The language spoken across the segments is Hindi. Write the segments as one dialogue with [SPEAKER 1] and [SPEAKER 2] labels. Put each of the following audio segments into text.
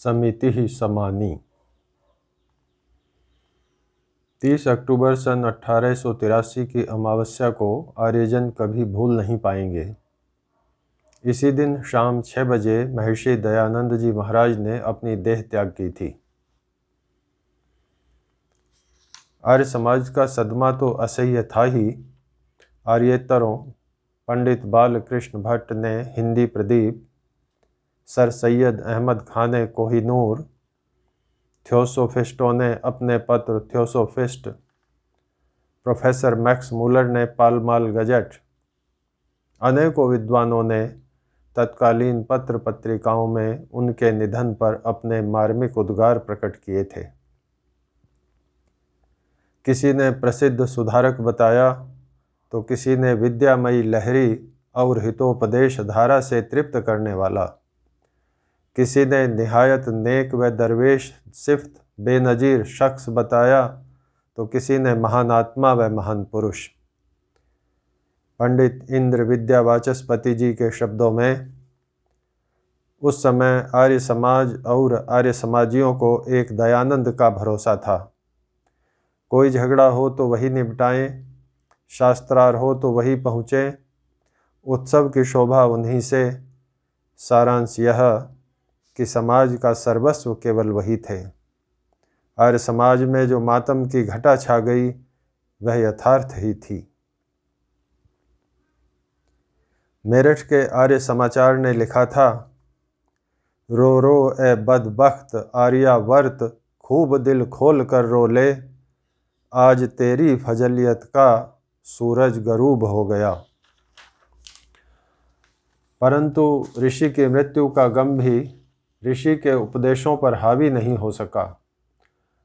[SPEAKER 1] समिति समानी। 30 अक्टूबर सन 1883 की अमावस्या को आर्यजन कभी भूल नहीं पाएंगे। इसी दिन शाम 6 बजे महर्षि दयानंद जी महाराज ने अपनी देह त्याग की थी। आर्य समाज का सदमा तो असह्य था ही। आर्येतरों पंडित बालकृष्ण भट्ट ने हिंदी प्रदीप, सर सैयद अहमद खान ने कोहिनूर, थियोसोफिस्टों ने अपने पत्र थियोसोफिस्ट, प्रोफेसर मैक्स मूलर ने पालमाल गजट, अनेकों विद्वानों ने तत्कालीन पत्र पत्रिकाओं में उनके निधन पर अपने मार्मिक उद्गार प्रकट किए थे। किसी ने प्रसिद्ध सुधारक बताया तो किसी ने विद्यामयी लहरी और हितोपदेश धारा से तृप्त करने वाला, किसी ने निहायत नेक व दरवेश सिफ्त बेनजीर शख्स बताया तो किसी ने महान आत्मा व महान पुरुष। पंडित इंद्र विद्या वाचस्पति जी के शब्दों में, उस समय आर्य समाज और आर्य समाजियों को एक दयानंद का भरोसा था। कोई झगड़ा हो तो वही निपटाएं, शास्त्रार्थ हो तो वही पहुँचें, उत्सव की शोभा उन्हीं से। सारांश यह कि समाज का सर्वस्व केवल वही थे। आर्य समाज में जो मातम की घटा छा गई वह यथार्थ ही थी। मेरठ के आर्य समाचार ने लिखा था, रो रो ए बदबख्त आर्यावर्त, खूब दिल खोल कर रो ले, आज तेरी फजलियत का सूरज गरूब हो गया। परंतु ऋषि की मृत्यु का गम भी ऋषि के उपदेशों पर हावी नहीं हो सका।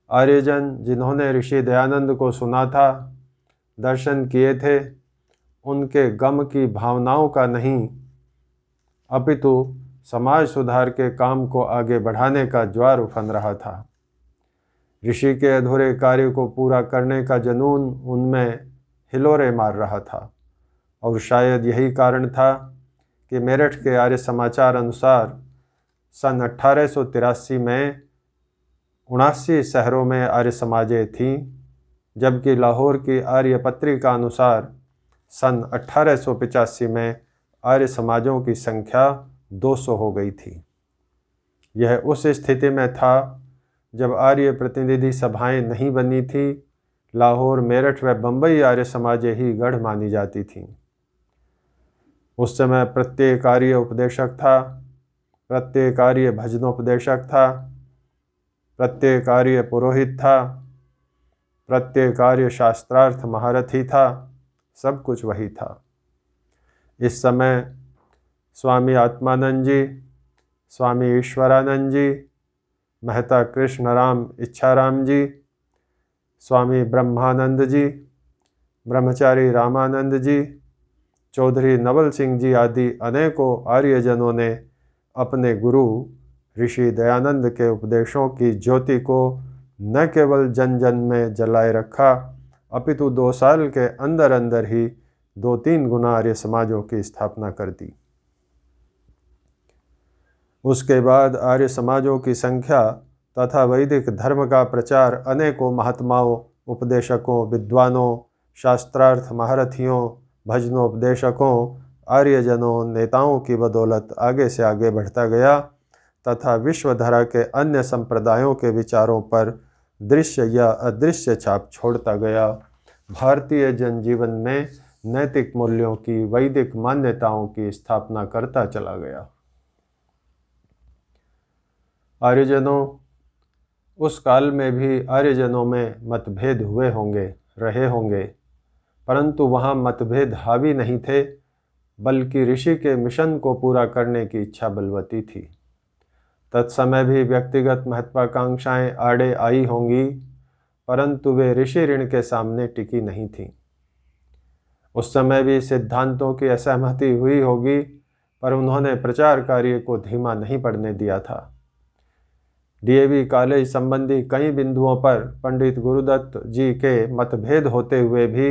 [SPEAKER 1] आर्यजन जिन्होंने ऋषि दयानंद को सुना था, दर्शन किए थे, उनके गम की भावनाओं का नहीं, अपितु समाज सुधार के काम को आगे बढ़ाने का ज्वार उफन रहा था। ऋषि के अधूरे कार्य को पूरा करने का जुनून उनमें हिलोरे मार रहा था और शायद यही कारण था कि मेरठ के आर्य समाचार अनुसार सन 1883 में 79 शहरों में आर्य समाजें थीं, जबकि लाहौर की आर्य पत्रिका अनुसार सन 1885 में आर्य समाजों की संख्या 200 हो गई थी। यह उस स्थिति में था जब आर्य प्रतिनिधि सभाएं नहीं बनी थी। लाहौर, मेरठ व बम्बई आर्य समाजें ही गढ़ मानी जाती थीं। उस समय प्रत्येक आर्य उपदेशक था, प्रत्येक आर्य भजनोपदेशक था, प्रत्येक आर्य पुरोहित था, प्रत्येक आर्य शास्त्रार्थ महारथी था, सब कुछ वही था। इस समय स्वामी आत्मानंद जी, स्वामी ईश्वरानंद जी, मेहता कृष्णराम इच्छाराम जी, स्वामी ब्रह्मानंद जी, ब्रह्मचारी रामानंद जी, चौधरी नवल सिंह जी आदि अनेकों आर्यजनों ने अपने गुरु ऋषि दयानंद के उपदेशों की ज्योति को न केवल जन जन में जलाए रखा, अपितु 2 साल के अंदर अंदर ही 2-3 गुना आर्य समाजों की स्थापना कर दी। उसके बाद आर्य समाजों की संख्या तथा वैदिक धर्म का प्रचार अनेकों महात्माओं, उपदेशकों, विद्वानों, शास्त्रार्थ महारथियों, भजनोपदेशकों, आर्यजनों, नेताओं की बदौलत आगे से आगे बढ़ता गया तथा विश्वधारा के अन्य संप्रदायों के विचारों पर दृश्य या अदृश्य छाप छोड़ता गया। भारतीय जनजीवन में नैतिक मूल्यों की, वैदिक मान्यताओं की स्थापना करता चला गया। आर्यजनों, उस काल में भी आर्यजनों में मतभेद हुए होंगे, रहे होंगे, परंतु वहाँ मतभेद हावी नहीं थे, बल्कि ऋषि के मिशन को पूरा करने की इच्छा बलवती थी। तत्समय भी व्यक्तिगत महत्वाकांक्षाएं आड़े आई होंगी, परंतु वे ऋषि ऋण के सामने टिकी नहीं थीं। उस समय भी सिद्धांतों की असहमति हुई होगी, पर उन्होंने प्रचार कार्य को धीमा नहीं पड़ने दिया था। डीएवी कॉलेज संबंधी कई बिंदुओं पर पंडित गुरुदत्त जी के मतभेद होते हुए भी,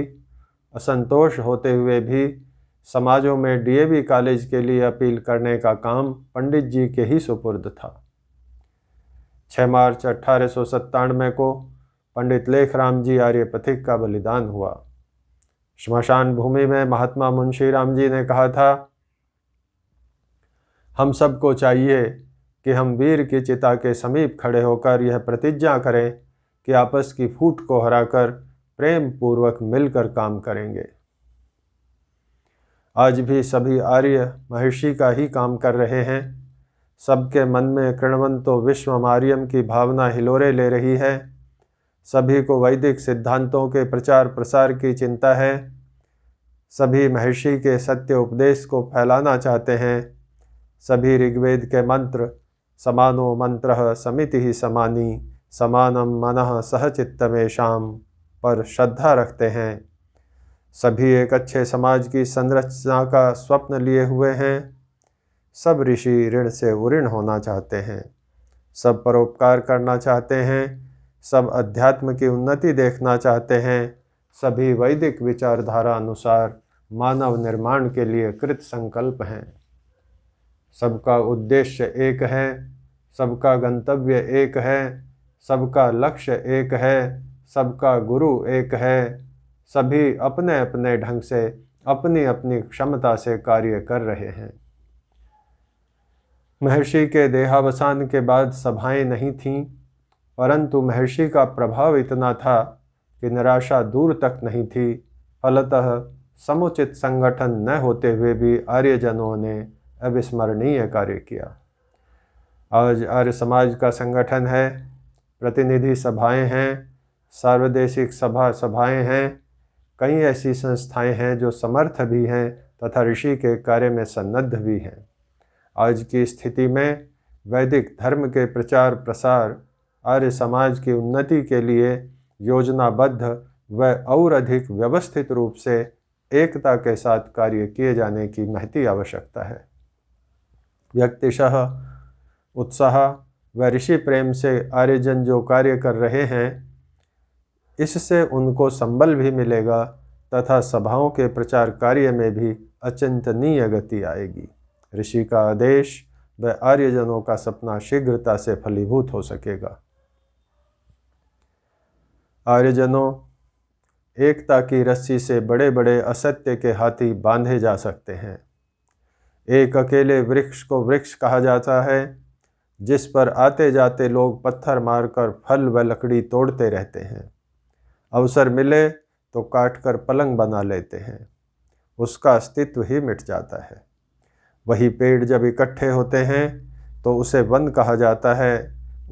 [SPEAKER 1] असंतोष होते हुए भी, समाजों में डीएवी कॉलेज के लिए अपील करने का काम पंडित जी के ही सुपुर्द था। 6 मार्च 1897 को पंडित लेखराम जी आर्यपथिक का बलिदान हुआ। श्मशान भूमि में महात्मा मुंशी राम जी ने कहा था, हम सबको चाहिए कि हम वीर की चिता के समीप खड़े होकर यह प्रतिज्ञा करें कि आपस की फूट को हराकर प्रेम पूर्वक मिलकर काम करेंगे। आज भी सभी आर्य महर्षि का ही काम कर रहे हैं। सबके मन में कृणवंतो विश्वमार्यम की भावना हिलोरे ले रही है। सभी को वैदिक सिद्धांतों के प्रचार प्रसार की चिंता है। सभी महर्षि के सत्य उपदेश को फैलाना चाहते हैं। सभी ऋग्वेद के मंत्र समानो मंत्रः समितिः समानी समानम मनः सह चित्तमेषाम पर श्रद्धा रखते हैं। सभी एक अच्छे समाज की संरचना का स्वप्न लिए हुए हैं। सब ऋषि ऋण से उऋण होना चाहते हैं। सब परोपकार करना चाहते हैं। सब अध्यात्म की उन्नति देखना चाहते हैं। सभी वैदिक विचारधारा अनुसार मानव निर्माण के लिए कृत संकल्प हैं। सबका उद्देश्य एक है, सबका गंतव्य एक है, सबका लक्ष्य एक है, सबका गुरु एक है। सभी अपने अपने ढंग से अपनी अपनी क्षमता से कार्य कर रहे हैं। महर्षि के देहावसान के बाद सभाएं नहीं थीं, परंतु महर्षि का प्रभाव इतना था कि निराशा दूर तक नहीं थी। फलतः समुचित संगठन न होते हुए भी आर्यजनों ने अविस्मरणीय कार्य किया। आज आर्य समाज का संगठन है, प्रतिनिधि सभाएं हैं, सार्वदेशिक सभाएं हैं। कई ऐसी संस्थाएं हैं जो समर्थ भी हैं तथा ऋषि के कार्य में सन्नद्ध भी हैं। आज की स्थिति में वैदिक धर्म के प्रचार प्रसार आर्य समाज की उन्नति के लिए योजनाबद्ध व और अधिक व्यवस्थित रूप से एकता के साथ कार्य किए जाने की महती आवश्यकता है। व्यक्तिशः उत्साह व ऋषि प्रेम से आर्यजन जो कार्य कर रहे हैं, इससे उनको संबल भी मिलेगा तथा सभाओं के प्रचार कार्य में भी अचिंतनीय गति आएगी। ऋषि का आदेश व आर्यजनों का सपना शीघ्रता से फलीभूत हो सकेगा। आर्यजनों, एकता की रस्सी से बड़े बड़े असत्य के हाथी बांधे जा सकते हैं। एक अकेले वृक्ष को वृक्ष कहा जाता है, जिस पर आते जाते लोग पत्थर मारकर फल व लकड़ी तोड़ते रहते हैं। अवसर मिले तो काटकर पलंग बना लेते हैं। उसका अस्तित्व ही मिट जाता है। वही पेड़ जब इकट्ठे होते हैं तो उसे वन कहा जाता है।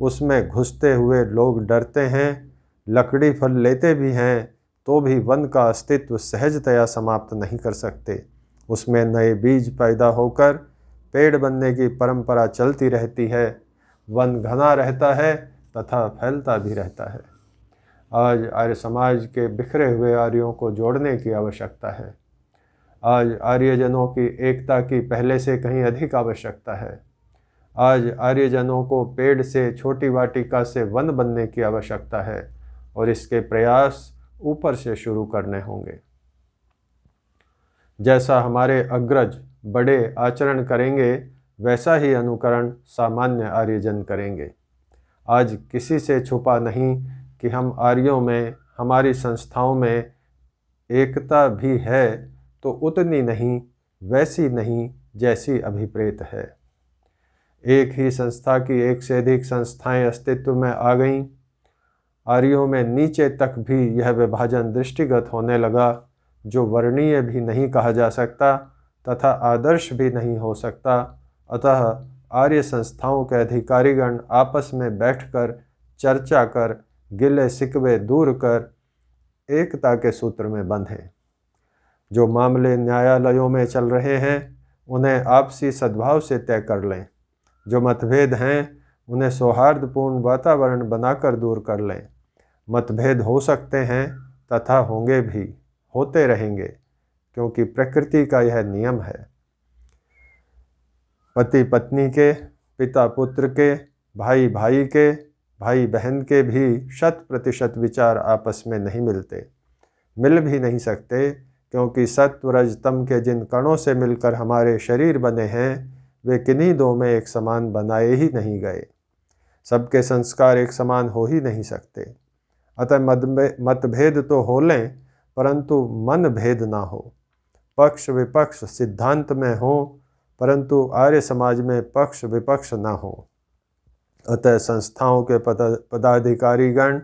[SPEAKER 1] उसमें घुसते हुए लोग डरते हैं। लकड़ी फल लेते भी हैं तो भी वन का अस्तित्व सहजतया समाप्त नहीं कर सकते। उसमें नए बीज पैदा होकर पेड़ बनने की परंपरा चलती रहती है। वन घना रहता है तथा फैलता भी रहता है। आज आर्य समाज के बिखरे हुए आर्यों को जोड़ने की आवश्यकता है। आज आर्यजनों की एकता की पहले से कहीं अधिक आवश्यकता है। आज आर्यजनों को पेड़ से छोटी वाटिका से वन बनने की आवश्यकता है और इसके प्रयास ऊपर से शुरू करने होंगे। जैसा हमारे अग्रज बड़े आचरण करेंगे, वैसा ही अनुकरण सामान्य आर्यजन करेंगे। आज किसी से छुपा नहीं कि हम आर्यों में, हमारी संस्थाओं में एकता भी है तो उतनी नहीं, वैसी नहीं जैसी अभिप्रेत है। एक ही संस्था की एक से अधिक संस्थाएं अस्तित्व में आ गईं। आर्यों में नीचे तक भी यह विभाजन दृष्टिगत होने लगा, जो वर्णीय भी नहीं कहा जा सकता तथा आदर्श भी नहीं हो सकता। अतः आर्य संस्थाओं के अधिकारीगण आपस में बैठकर चर्चा कर गिले शिकवे दूर कर एकता के सूत्र में बंधें। जो मामले न्यायालयों में चल रहे हैं उन्हें आपसी सद्भाव से तय कर लें। जो मतभेद हैं उन्हें सौहार्दपूर्ण वातावरण बनाकर दूर कर लें। मतभेद हो सकते हैं तथा होंगे भी, होते रहेंगे, क्योंकि प्रकृति का यह नियम है। पति पत्नी के, पिता पुत्र के, भाई भाई के, भाई बहन के भी 100% विचार आपस में नहीं मिलते, मिल भी नहीं सकते, क्योंकि सत्व रज तम के जिन कणों से मिलकर हमारे शरीर बने हैं वे किन्हीं दो में एक समान बनाए ही नहीं गए। सबके संस्कार एक समान हो ही नहीं सकते। अतः मतभेद तो हो लें, परंतु मन भेद ना हो। पक्ष विपक्ष सिद्धांत में हो, परंतु आर्य समाज में पक्ष विपक्ष ना हो। अतः संस्थाओं के पदाधिकारीगण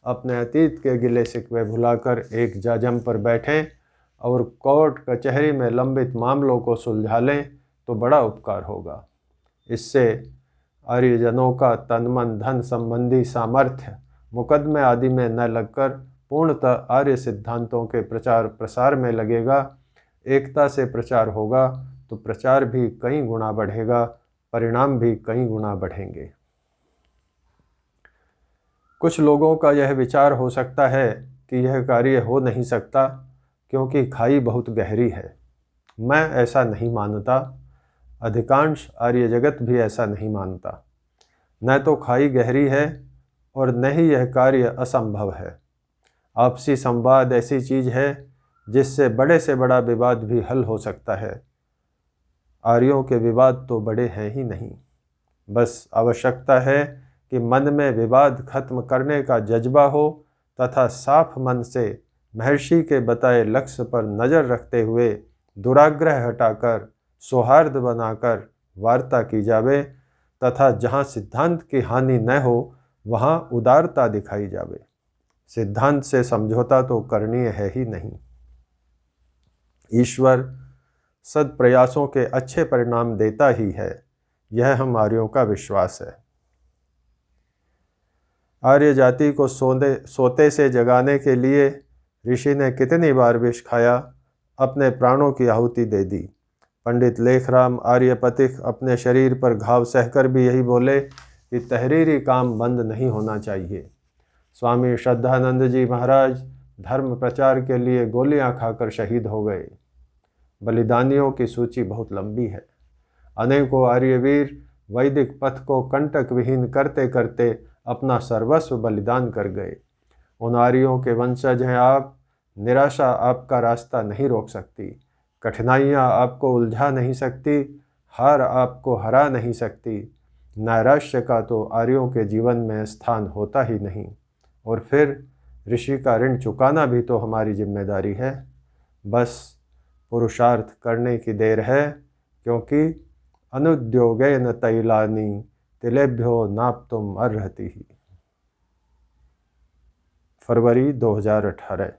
[SPEAKER 1] अपने अतीत के गिले शिकवे भुलाकर एक जाजम पर बैठें और कोर्ट कचहरी में लंबित मामलों को सुलझा लें तो बड़ा उपकार होगा। इससे आर्यजनों का तन मन धन संबंधी सामर्थ्य मुकदमे आदि में न लगकर पूर्णतः आर्य सिद्धांतों के प्रचार प्रसार में लगेगा। एकता से प्रचार होगा तो प्रचार भी कई गुना बढ़ेगा, परिणाम भी कई गुना बढ़ेंगे। कुछ लोगों का यह विचार हो सकता है कि यह कार्य हो नहीं सकता क्योंकि खाई बहुत गहरी है। मैं ऐसा नहीं मानता, अधिकांश आर्य जगत भी ऐसा नहीं मानता। न तो खाई गहरी है और न ही यह कार्य असंभव है। आपसी संवाद ऐसी चीज़ है जिससे बड़े से बड़ा विवाद भी हल हो सकता है। आर्यों के विवाद तो बड़े हैं ही नहीं, बस आवश्यकता है कि मन में विवाद खत्म करने का जज्बा हो तथा साफ मन से महर्षि के बताए लक्ष्य पर नज़र रखते हुए दुराग्रह हटाकर सौहार्द बनाकर वार्ता की जावे तथा जहाँ सिद्धांत की हानि न हो वहाँ उदारता दिखाई जावे। सिद्धांत से समझौता तो करनीय है ही नहीं। ईश्वर सद्प्रयासों के अच्छे परिणाम देता ही है, यह हम आर्यों का विश्वास है। आर्य जाति को सोते से जगाने के लिए ऋषि ने कितनी बार विष खाया, अपने प्राणों की आहुति दे दी। पंडित लेखराम आर्यपथिक अपने शरीर पर घाव सहकर भी यही बोले कि तहरीरी काम बंद नहीं होना चाहिए। स्वामी श्रद्धानंद जी महाराज धर्म प्रचार के लिए गोलियां खाकर शहीद हो गए। बलिदानियों की सूची बहुत लंबी है। अनेकों आर्यवीर वैदिक पथ को कंटक विहीन करते करते अपना सर्वस्व बलिदान कर गए। उन आर्यों के वंशज हैं आप। निराशा आपका रास्ता नहीं रोक सकती, कठिनाइयाँ आपको उलझा नहीं सकती, हार आपको हरा नहीं सकती। नैराश्य का तो आर्यों के जीवन में स्थान होता ही नहीं। और फिर ऋषि का ऋण चुकाना भी तो हमारी जिम्मेदारी है। बस पुरुषार्थ करने की देर है, क्योंकि अनुद्योगेन तैलानि तिलेभ्यो नाप्तुम अर्हति। फरवरी 2018।